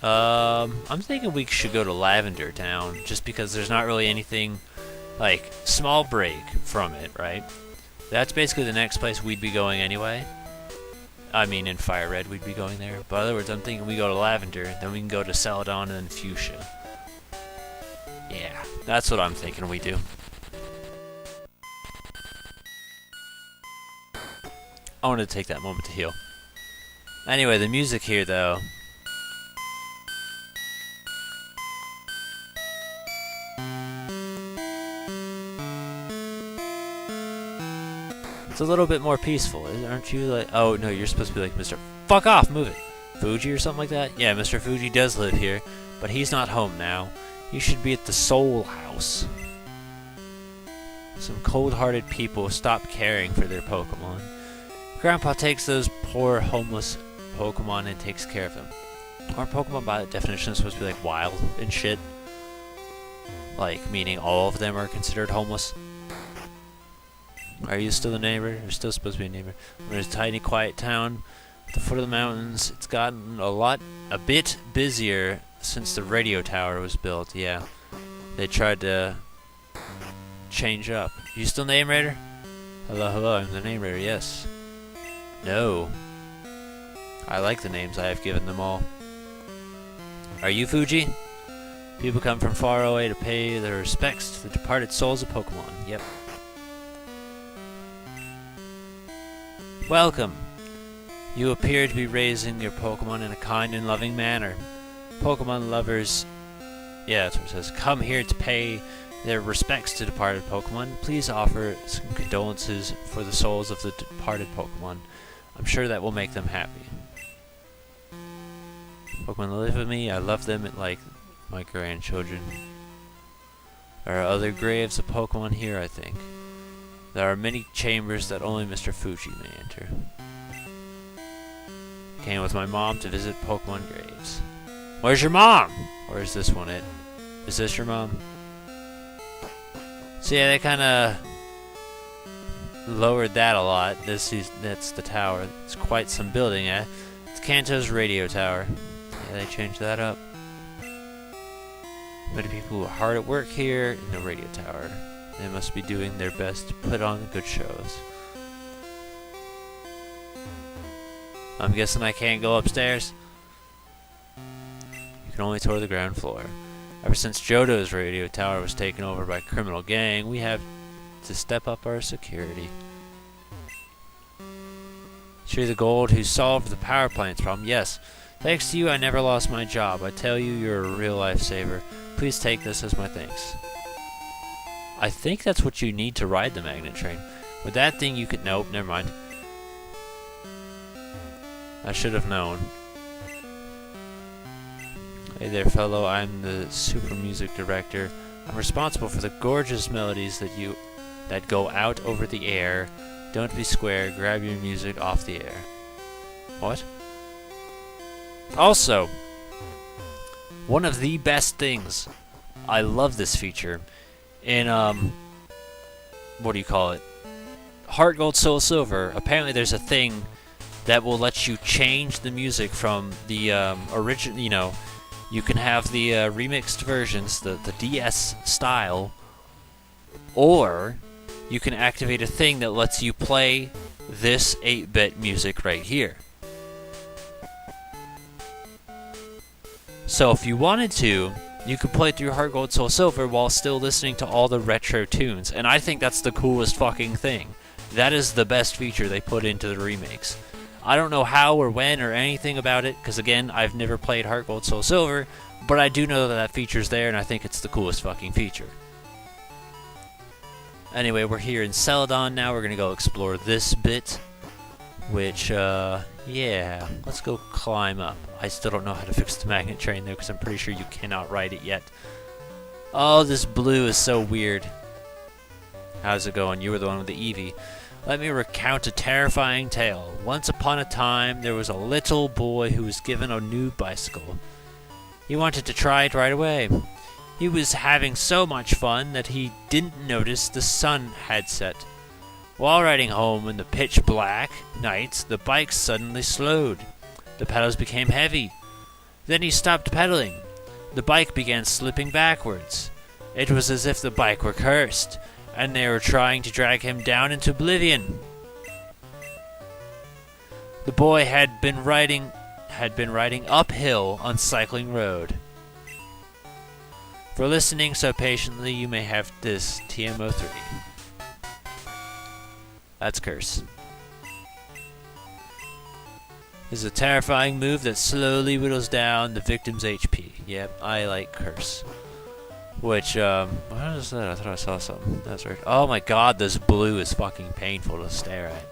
I'm thinking we should go to Lavender Town, just because there's not really anything, like, small break from it, right? That's basically the next place we'd be going anyway. I mean, in Fire Red, we'd be going there. But in other words, I'm thinking we go to Lavender, then we can go to Celadon and then Fuchsia. Yeah, that's what I'm thinking we do. I wanted to take that moment to heal. Anyway, the music here, though. It's a little bit more peaceful, aren't you? Like, oh no, you're supposed to be like Mr. Fuck off, move it, Fuji or something like that. Yeah, Mr. Fuji does live here, but he's not home now. He should be at the Soul House. Some cold-hearted people stop caring for their Pokemon. Grandpa takes those poor homeless Pokemon and takes care of them. Aren't Pokemon by definition supposed to be like wild and shit? Like, meaning all of them are considered homeless? Are you still a neighbor? You're still supposed to be a neighbor. We're in a tiny, quiet town at the foot of the mountains. It's gotten a bit busier since the radio tower was built. Yeah, they tried to change up. You still Name Raider? Hello, hello. I'm the Name Raider. Yes. No. I like the names I have given them all. Are you Fuji? People come from far away to pay their respects to the departed souls of Pokemon. Yep. Welcome. You appear to be raising your Pokemon in a kind and loving manner. Pokemon lovers, yeah, that's what it says, come here to pay their respects to departed Pokemon. Please offer some condolences for the souls of the departed Pokemon. I'm sure that will make them happy. Pokemon live with me. I love them like my grandchildren. There are other graves of Pokemon here, I think. There are many chambers that only Mr. Fuji may enter. Came with my mom to visit Pokemon graves. Where's your mom? Or is this one it? Is this your mom? So yeah, they kind of lowered that a lot. That's the tower. It's quite some building, eh? It's Kanto's radio tower. Yeah, they changed that up. Many people are hard at work here in the radio tower. They must be doing their best to put on good shows. I'm guessing I can't go upstairs? You can only tour the ground floor. Ever since Johto's radio tower was taken over by a criminal gang, we have to step up our security. Tree the Gold, who solved the power plant's problem. Yes, thanks to you I never lost my job. I tell you, you're a real lifesaver. Please take this as my thanks. I think that's what you need to ride the magnet train. With that thing you could... Nope, never mind. I should have known. Hey there, fellow. I'm the super music director. I'm responsible for the gorgeous melodies that go out over the air. Don't be square. Grab your music off the air. What? Also, one of the best things. I love this feature. In, what do you call it? Heart Gold, Soul Silver, apparently there's a thing that will let you change the music from the, original, you know, you can have the, remixed versions, the DS style, or you can activate a thing that lets you play this 8-bit music right here. So if you wanted to, you could play through Heart Gold, Soul Silver while still listening to all the retro tunes, and I think that's the coolest fucking thing. That is the best feature they put into the remakes. I don't know how or when or anything about it, because again, I've never played Heart Gold, Soul Silver, but I do know that that feature's there, and I think it's the coolest fucking feature. Anyway, we're here in Celadon now. We're gonna go explore this bit, which, yeah, let's go climb up. I still don't know how to fix the magnet train though, because I'm pretty sure you cannot ride it yet. Oh, this blue is so weird. How's it going? You were the one with the Eevee. Let me recount a terrifying tale. Once upon a time, there was a little boy who was given a new bicycle. He wanted to try it right away. He was having so much fun that he didn't notice the sun had set. While riding home in the pitch black night, the bike suddenly slowed. The pedals became heavy. Then he stopped pedaling. The bike began slipping backwards. It was as if the bike were cursed, and they were trying to drag him down into oblivion. The boy had been riding uphill on Cycling Road. For listening so patiently, you may have this TM03. That's curse. This is a terrifying move that slowly whittles down the victim's HP. Yep, I like curse. Which, what is that? I thought I saw something. That's right. Oh my god, this blue is fucking painful to stare at.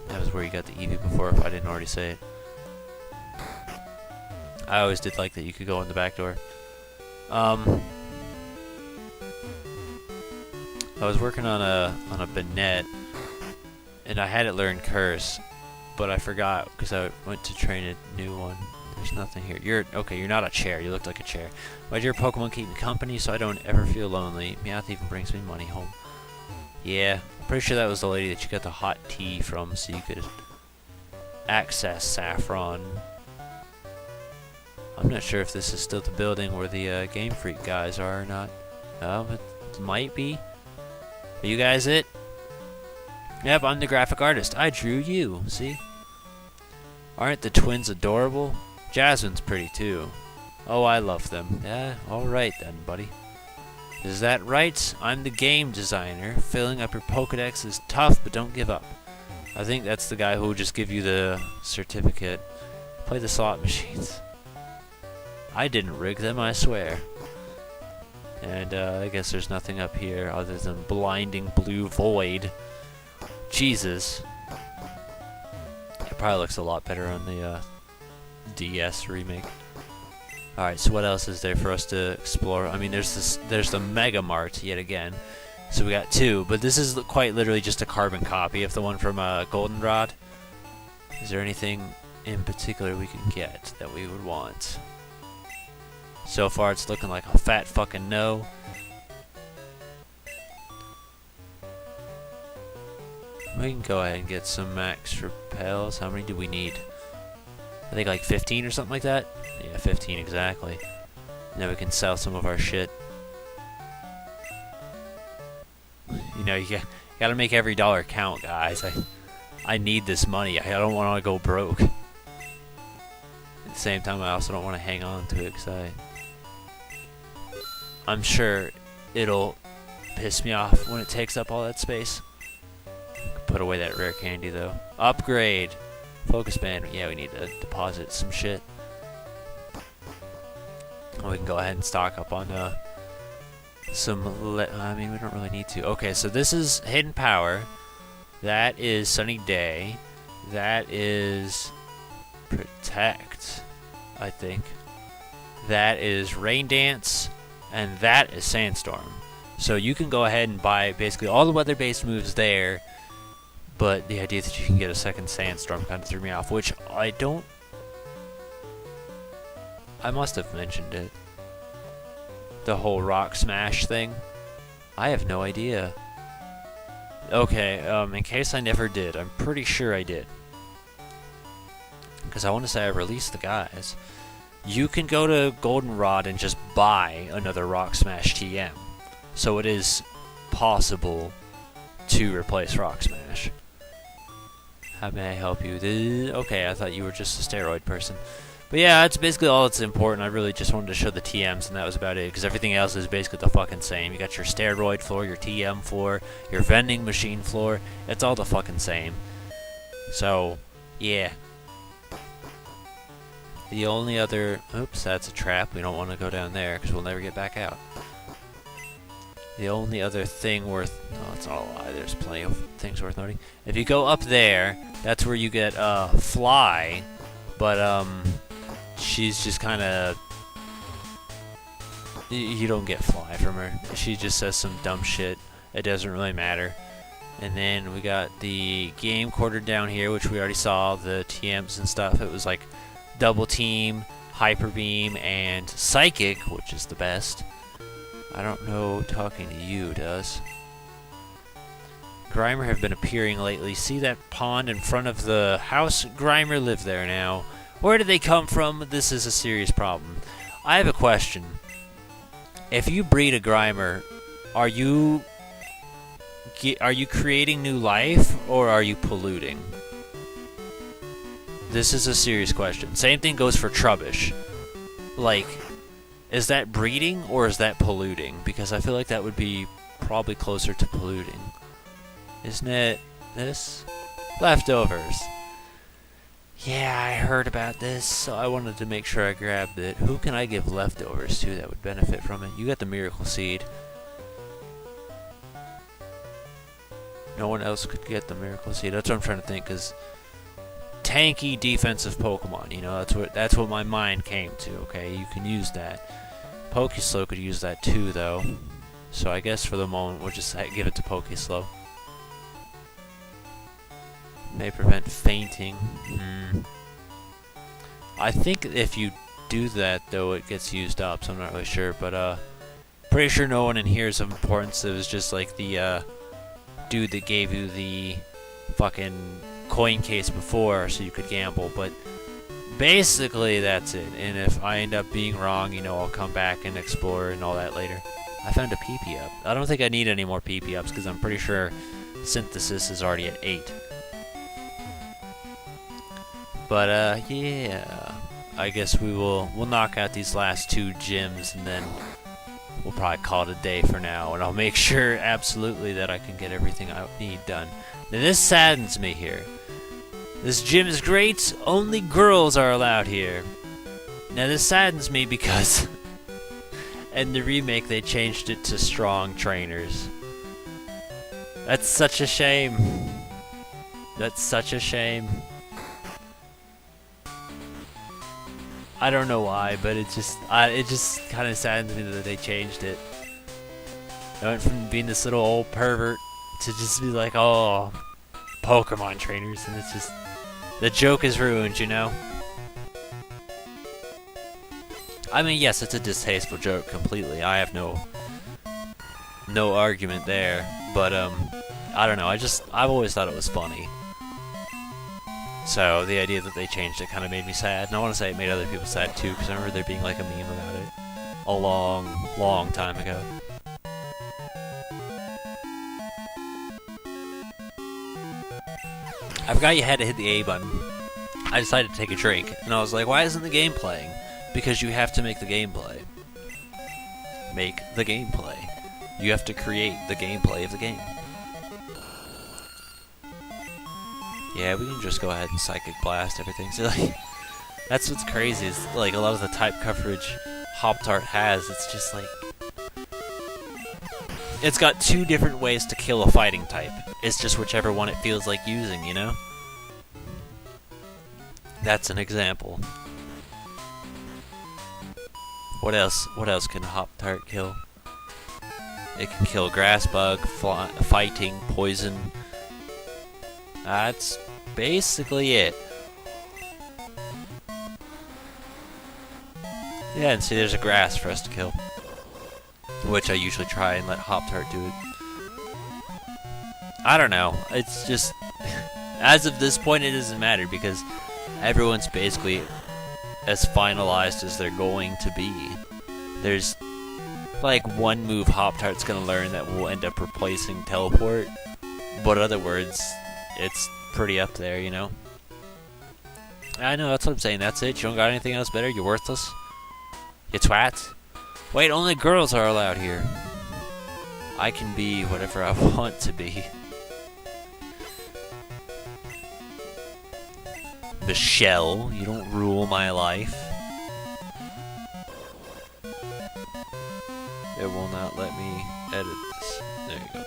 That was where you got the Eevee before, if I didn't already say it. I always did like that you could go in the back door. I was working on a Banette, and I had it learn curse, but I forgot because I went to train a new one. There's nothing here. You're not a chair. You look like a chair. My dear Pokemon keep me company so I don't ever feel lonely. Meowth even brings me money home. Yeah, I'm pretty sure that was the lady that you got the hot tea from so you could access Saffron. I'm not sure if this is still the building where the Game Freak guys are or not. It might be. Are you guys it? Yep, I'm the graphic artist. I drew you, see? Aren't the twins adorable? Jasmine's pretty too. Oh, I love them. Yeah, alright then, buddy. Is that right? I'm the game designer. Filling up your Pokedex is tough, but don't give up. I think that's the guy who will just give you the certificate. Play the slot machines. I didn't rig them, I swear. And I guess there's nothing up here other than blinding blue void. Jesus. It probably looks a lot better on the DS remake. Alright, so what else is there for us to explore? I mean, there's the Mega Mart yet again. So we got two, but this is quite literally just a carbon copy of the one from Goldenrod. Is there anything in particular we can get that we would want? So far, it's looking like a fat fucking no. We can go ahead and get some max repels. How many do we need? I think like 15 or something like that? Yeah, 15 exactly. And then we can sell some of our shit. You know, you gotta make every dollar count, guys. I need this money. I don't want to go broke. At the same time, I also don't want to hang on to it because I'm sure it'll piss me off when it takes up all that space. Put away that rare candy though. Upgrade. Focus band. Yeah, we need to deposit some shit. We can go ahead and stock up on some. I mean, we don't really need to. Okay, so this is Hidden Power. That is Sunny Day. That is Protect, I think. That is Rain Dance. And that is Sandstorm. So you can go ahead and buy basically all the weather-based moves there. But the idea that you can get a second Sandstorm kind of threw me off, which I must have mentioned it. The whole Rock Smash thing. I have no idea. Okay, in case I never did, I'm pretty sure I did. Because I want to say I released the guys. You can go to Goldenrod and just buy another Rock Smash TM. So it is possible to replace Rock Smash. How may I help you? Okay, I thought you were just a steroid person. But yeah, that's basically all that's important. I really just wanted to show the TMs, and that was about it. Because everything else is basically the fucking same. You got your steroid floor, your TM floor, your vending machine floor. It's all the fucking same. So, yeah. The only other... Oops, that's a trap. We don't want to go down there, because we'll never get back out. The only other thing worth... No, it's all a lie. There's plenty of things worth noting. If you go up there, that's where you get Fly. But, she's just kind of... You don't get Fly from her. She just says some dumb shit. It doesn't really matter. And then we got the game quarter down here, which we already saw. The TMs and stuff. It was like Double Team, Hyper Beam, and Psychic, which is the best. I don't know talking to you does. Grimer have been appearing lately. See that pond in front of the house? Grimer lived there now. Where did they come from? This is a serious problem. I have a question. If you breed a Grimer, are you creating new life, or are you polluting? This is a serious question. Same thing goes for Trubbish. Like, is that breeding, or is that polluting? Because I feel like that would be probably closer to polluting. Isn't it this? Leftovers. Yeah, I heard about this, so I wanted to make sure I grabbed it. Who can I give leftovers to that would benefit from it? You got the Miracle Seed. No one else could get the Miracle Seed. That's what I'm trying to think, because tanky defensive Pokemon, you know, that's what my mind came to, okay? You can use that. Pokeslow could use that too, though. So I guess for the moment, we'll just give it to Pokeslow. May prevent fainting. I think if you do that, though, it gets used up, so I'm not really sure. But, pretty sure no one in here is of importance. It was just like the, dude that gave you the fucking coin case before so you could gamble. But basically, that's it. And if I end up being wrong, you know, I'll come back and explore and all that later. I found a PP up. I don't think I need any more PP ups because I'm pretty sure Synthesis is already at 8. But, yeah, I guess we'll knock out these last 2 gyms, and then we'll probably call it a day for now, and I'll make sure absolutely that I can get everything I need done. Now, this saddens me here. This gym is great, only girls are allowed here. Now, this saddens me because in the remake they changed it to strong trainers. That's such a shame. That's such a shame. I don't know why, but it just kind of saddens me that they changed it. I went from being this little old pervert to just be like, oh, Pokemon trainers, and it's just, the joke is ruined, you know? I mean, yes, it's a distasteful joke completely. I have no argument there, but I don't know. I've always thought it was funny. So the idea that they changed it kind of made me sad, and I want to say it made other people sad too, because I remember there being like a meme about it a long, long time ago. I forgot you had to hit the A button. I decided to take a drink, and I was like, why isn't the game playing? Because you have to make the game play. Make the game play. You have to create the gameplay of the game. Yeah, we can just go ahead and Psychic Blast everything. So, like, that's what's crazy, is like a lot of the type coverage Hop-Tart has, it's just like, it's got 2 different ways to kill a fighting type. It's just whichever one it feels like using, you know? That's an example. What else can Hop-Tart kill? It can kill Grass Bug, Fighting, Poison. That's basically it. Yeah, and see, there's a grass for us to kill, which I usually try and let Hop-Tart do it. I don't know. It's just, as of this point, it doesn't matter, because everyone's basically as finalized as they're going to be. There's like one move Hop-Tart's gonna learn that will end up replacing Teleport, but other words, it's pretty up there, you know? I know, that's what I'm saying. That's it? You don't got anything else better? You're worthless? You twat? Wait, only girls are allowed here. I can be whatever I want to be. Michelle, you don't rule my life. It will not let me edit this. There you go.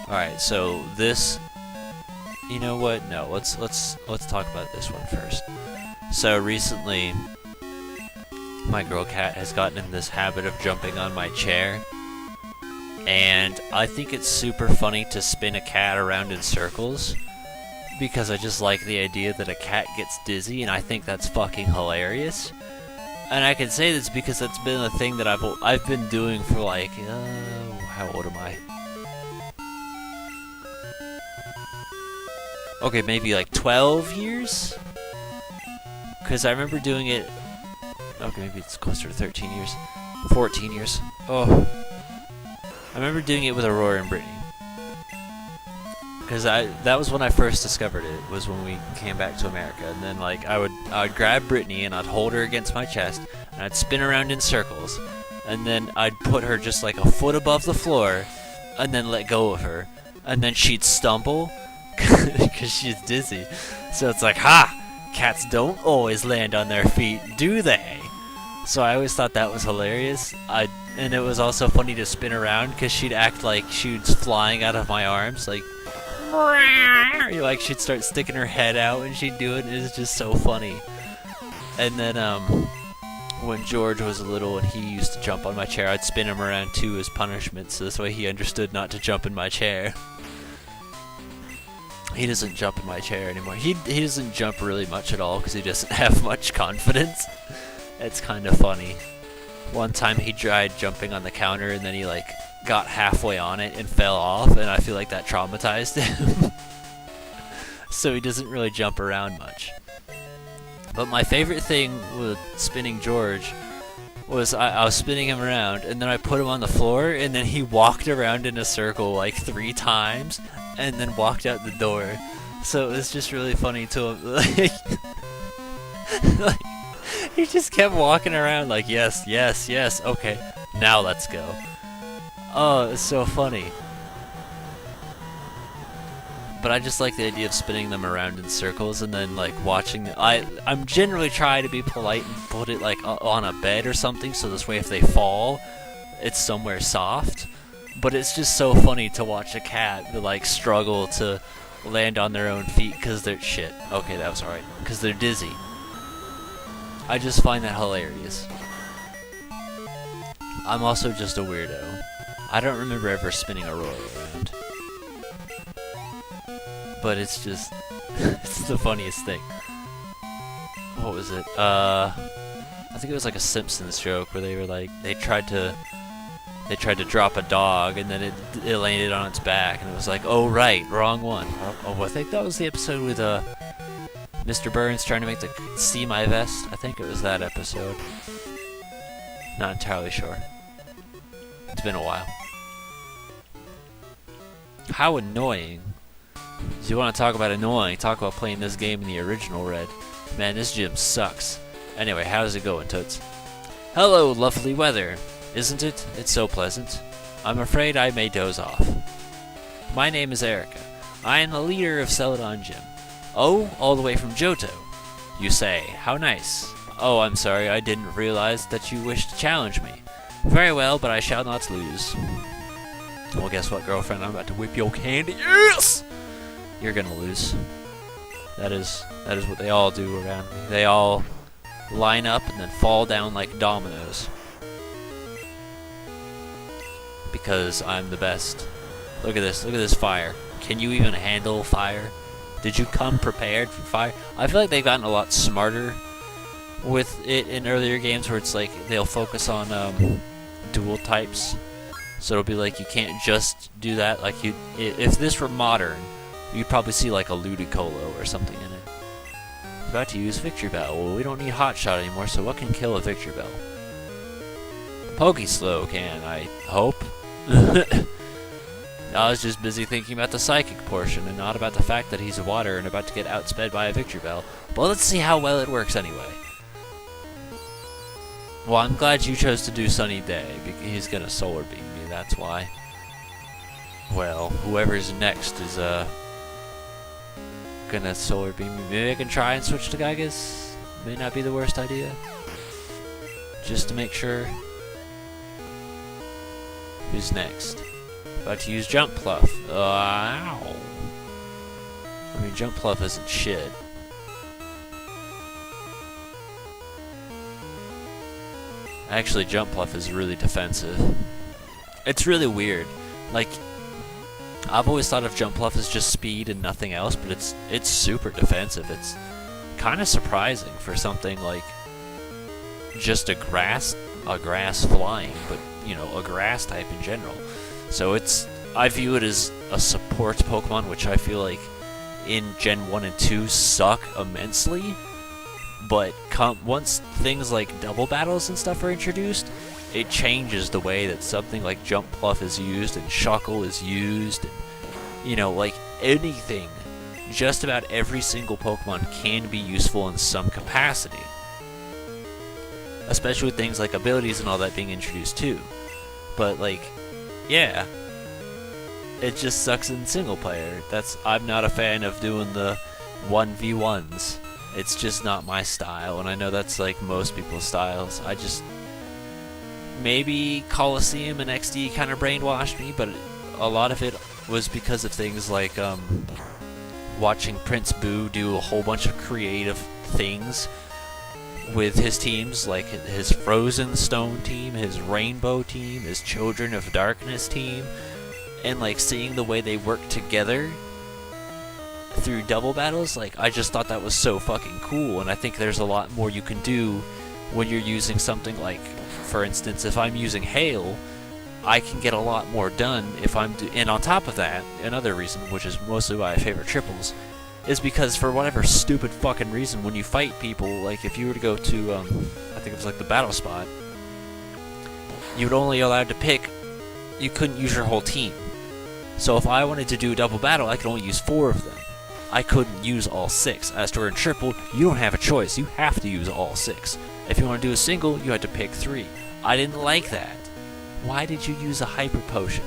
Alright, so this, you know what? No, let's talk about this one first. So recently, my girl cat has gotten in this habit of jumping on my chair, and I think it's super funny to spin a cat around in circles, because I just like the idea that a cat gets dizzy, and I think that's fucking hilarious. And I can say this because that's been a thing that I've been doing for like, how old am I? Okay, maybe like 12 years? Because I remember doing it. Okay, maybe it's closer to 13 years. 14 years. Oh. I remember doing it with Aurora and Brittany. Because that was when I first discovered it, was when we came back to America. And then like I would grab Brittany and I'd hold her against my chest and I'd spin around in circles. And then I'd put her just like a foot above the floor and then let go of her. And then she'd stumble because she's dizzy. So it's like, ha! Cats don't always land on their feet, do they? So I always thought that was hilarious. And it was also funny to spin around because she'd act like she was flying out of my arms, like she'd start sticking her head out and she'd do it, and it was just so funny. And then when George was little and he used to jump on my chair, I'd spin him around too as punishment, so this way he understood not to jump in my chair. He doesn't jump in my chair anymore. He doesn't jump really much at all because he doesn't have much confidence. It's kind of funny. One time he tried jumping on the counter and then he like got halfway on it and fell off, and I feel like that traumatized him. So he doesn't really jump around much. But my favorite thing with spinning George was I was spinning him around and then I put him on the floor and then he walked around in a circle like 3 times and then walked out the door. So it was just really funny to him. Like, he just kept walking around like, yes, yes, yes, okay, now let's go. Oh, it's so funny. But I just like the idea of spinning them around in circles and then like watching them. I'm generally trying to be polite and put it like on a bed or something, so this way if they fall, it's somewhere soft. But it's just so funny to watch a cat like struggle to land on their own feet because they're shit. Okay, that was alright. Because they're dizzy. I just find that hilarious. I'm also just a weirdo. I don't remember ever spinning Aurora around. But it's just, it's the funniest thing. What was it? I think it was like a Simpsons joke where they were like, they tried to drop a dog and then it landed on its back and it was like, oh right, wrong one. Oh, I think that was the episode with Mr. Burns trying to make the see my vest. I think it was that episode. Not entirely sure. It's been a while. How annoying. If you want to talk about annoying, talk about playing this game in the original Red. Man, this gym sucks. Anyway, how's it going, Toots? Hello, lovely weather. Isn't it? It's so pleasant. I'm afraid I may doze off. My name is Erica. I am the leader of Celadon Gym. Oh, all the way from Johto. You say, how nice. Oh, I'm sorry, I didn't realize that you wished to challenge me. Very well, but I shall not lose. Well, guess what, girlfriend? I'm about to whip your candy. Yes! You're gonna lose. That is what they all do around me. They all line up and then fall down like dominoes. Because I'm the best. Look at this fire. Can you even handle fire? Did you come prepared for fire? I feel like they've gotten a lot smarter with it in earlier games where it's like they'll focus on dual types. So it'll be like you can't just do that. Like if this were modern, you'd probably see like a Ludicolo or something in it. About to use Victory Bell. Well, we don't need Hotshot anymore, so what can kill a Victory Bell? Pokeslow can, I hope. I was just busy thinking about the psychic portion and not about the fact that he's water and about to get outsped by a Victory Bell. But let's see how well it works anyway. Well, I'm glad you chose to do Sunny Day, because he's gonna Solar Beam me, that's why. Well, whoever's next is gonna Solar Beam me. Maybe I can try and switch to Gygas. May not be the worst idea. Just to make sure. Who's next? About to use Jump Pluff. Ow. I mean, Jump Pluff isn't shit. Actually, Jump Pluff is really defensive. It's really weird. Like, I've always thought of Jump Pluff as just speed and nothing else, but it's super defensive. It's kind of surprising for something like just a grass flying, but you know, a grass type in general. So I view it as a support Pokemon, which I feel like in Gen 1 and 2 suck immensely. But once things like double battles and stuff are introduced, it changes the way that something like Jump Pluff is used and Shuckle is used, and like anything. Just about every single Pokemon can be useful in some capacity. Especially with things like abilities and all that being introduced too. But yeah. It just sucks in single player. I'm not a fan of doing the 1v1s. It's just not my style, and I know that's like most people's styles. Maybe Coliseum and XD kind of brainwashed me, but a lot of it was because of things like watching Prince Boo do a whole bunch of creative things with his teams, like his Frozen Stone team, his Rainbow team, his Children of Darkness team, and seeing the way they work together through double battles. I just thought that was so fucking cool, and I think there's a lot more you can do when you're using something like, for instance, if I'm using Hail, I can get a lot more done if and on top of that, another reason, which is mostly why I favor triples, is because for whatever stupid fucking reason, when you fight people, if you were to go to, I think it was the battle spot, you were only allowed to pick, you couldn't use your whole team. So if I wanted to do a double battle, I could only use 4 of them. I couldn't use all 6. As to in triple, you don't have a choice. You have to use all 6. If you want to do a single, you had to pick 3. I didn't like that. Why did you use a Hyper Potion?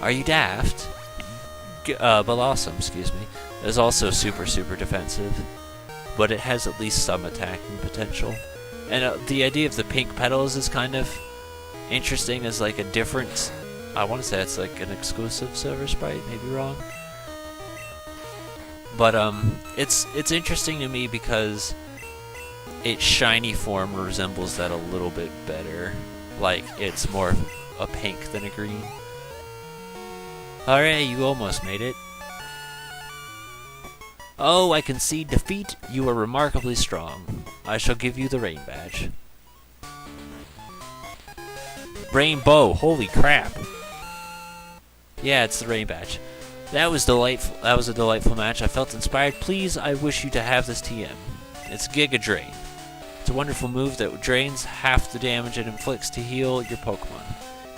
Are you daft? Blossom, excuse me, is also super, super defensive, but it has at least some attacking potential. And the idea of the pink petals is kind of interesting as a different, I want to say it's an exclusive Silver Sprite, maybe wrong. But it's interesting to me because its shiny form resembles that a little bit better. It's more of a pink than a green. Alright, you almost made it. Oh, I concede defeat. You are remarkably strong. I shall give you the Rain Badge. Rainbow, holy crap. Yeah, it's the Rain Badge. That was delightful. That was a delightful match. I felt inspired. Please, I wish you to have this TM. It's Giga Drain. It's a wonderful move that drains half the damage it inflicts to heal your Pokemon.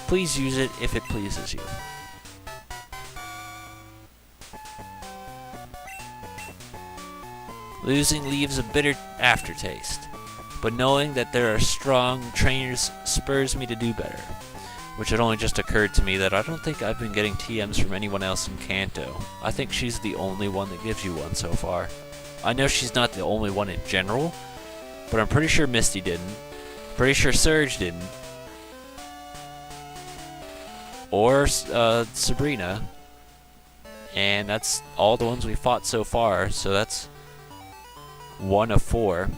Please use it if it pleases you. Losing leaves a bitter aftertaste, but knowing that there are strong trainers spurs me to do better. Which it only just occurred to me that I don't think I've been getting TMs from anyone else in Kanto. I think she's the only one that gives you one so far. I know she's not the only one in general, but I'm pretty sure Misty didn't. Pretty sure Surge didn't. Or Sabrina. And that's all the ones we fought so far, so that's 1 of 4.